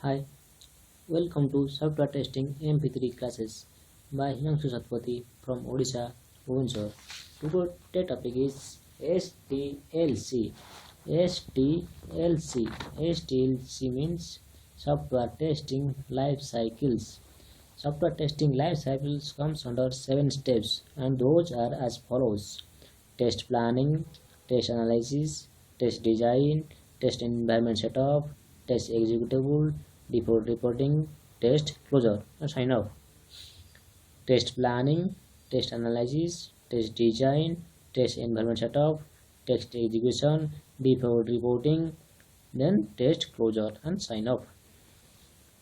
Hi, welcome to Software Testing MP3 classes by Himanshu Satpathy from Odisha, Bhubaneswar. Today's topic is STLC. STLC. STLC means Software Testing Life Cycles. Software testing life cycles comes under 7 steps, and those are as follows: test planning, test analysis, test design, test environment setup, test executable, default reporting, test closure, and sign off. Test planning, test analysis, test design, test environment setup, test execution, default reporting, then test closure and sign off.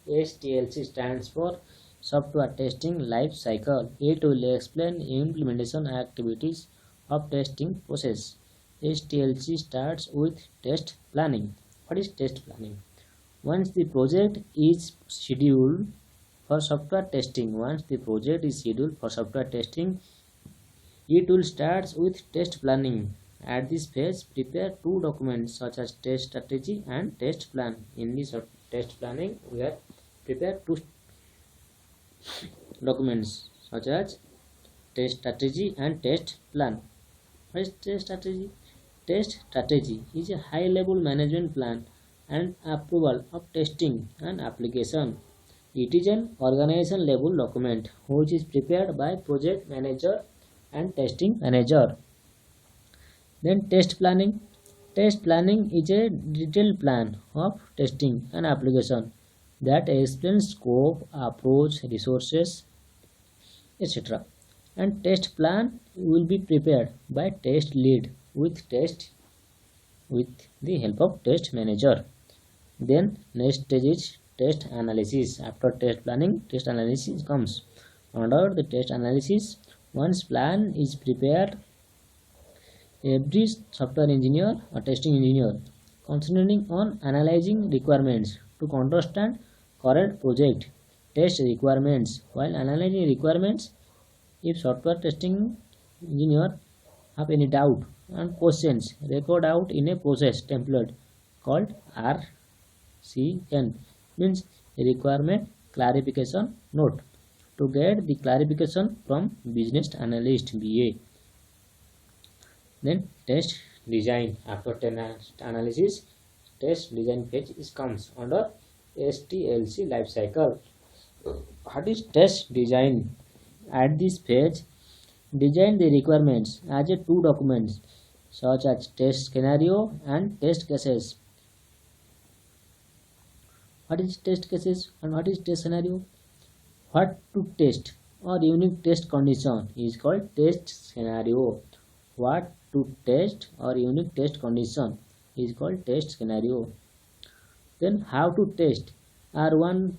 STLC stands for Software Testing Life Cycle. It will explain implementation activities of testing process. STLC starts with test planning. What is test planning? Once the project is scheduled for software testing, it will start with test planning. At this phase, prepare two documents such as test strategy and test plan. In this test planning, we have prepared two documents such as test strategy and test plan. What is test strategy? Test strategy is a high-level management plan and approval of testing and application. It is an organization level document which is prepared by project manager and testing manager. Then test planning. Test planning is a detailed plan of testing and application that explains scope, approach, resources, etc. And test plan will be prepared by test lead with the help of test manager. Then next stage is test analysis. After test planning, test analysis comes. Under the test analysis, once plan is prepared, every software engineer or testing engineer concentrating on analyzing requirements to understand current project test requirements. While analyzing requirements, if software testing engineer have any doubt and questions, record out in a process template called RCN, means requirement clarification note, to get the clarification from business analyst BA. Then test design. After test analysis, test design phase comes under STLC life cycle. What is test design? At this phase, design the requirements as a two documents such as test scenario and test cases. What is test cases and what is test scenario? What to test or unique test condition is called test scenario. What to test or unique test condition is called test scenario. Then how to test R1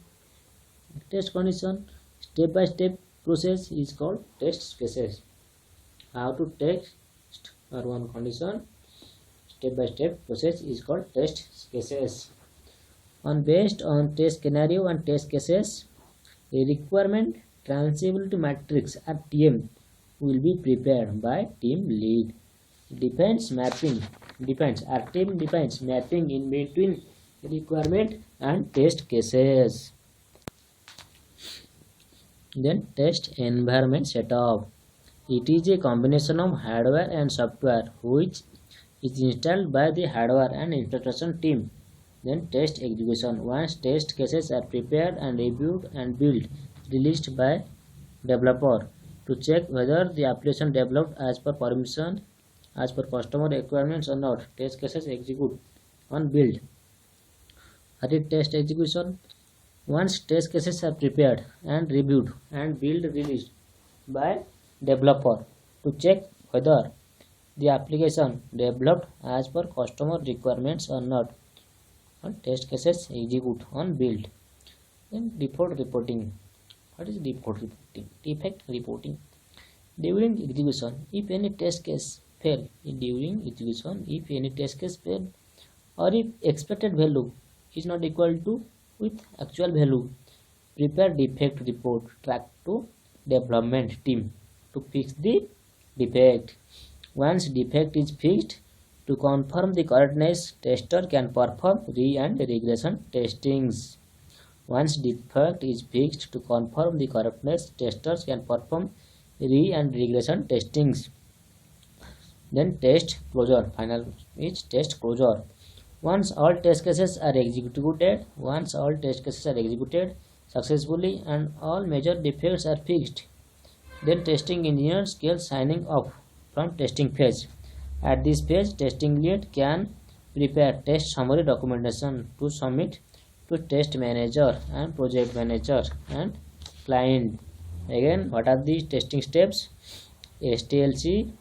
test condition, step by step process is called test cases. How to test R1 condition, step by step process is called test cases. Based on test scenario and test cases, a requirement transferability matrix at TM will be prepared by team lead. Our team defines mapping in between requirement and test cases. Then test environment setup. It is a combination of hardware and software which is installed by the hardware and installation team. Then test execution. Once test cases are prepared and reviewed and built, released by developer to check whether the application developed as per permission, as per customer requirements or not, test cases execute on build. That is test execution. Once test cases are prepared and reviewed and build released by developer to check whether the application developed as per customer requirements or not, and test cases execute on build. Then default reporting. What is default reporting? Defect reporting. During execution, if any test case fail, or if expected value is not equal to with actual value, prepare defect report, track to development team to fix the defect. Once defect is fixed, to confirm the correctness, tester can perform re and regression testings. Once defect is fixed, to confirm the correctness, testers can perform re and regression testings. Then test closure. Final is test closure. Once all test cases are executed successfully and all major defects are fixed, then testing engineers can signing off from testing phase. At this phase, testing lead can prepare test summary documentation to submit to test manager and project manager and client. Again, what are the testing steps? STLC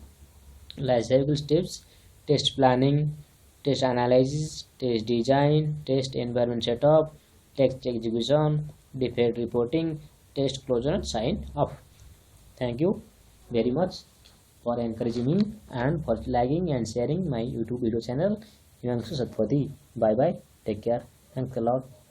lifecycle steps: test planning, test analysis, test design, test environment setup, test execution, defect reporting, test closure, and sign off. Thank you very much for encouraging me and for liking and sharing my YouTube video channel, Himanshu Satpathy. Bye bye. Take care. Thanks a lot.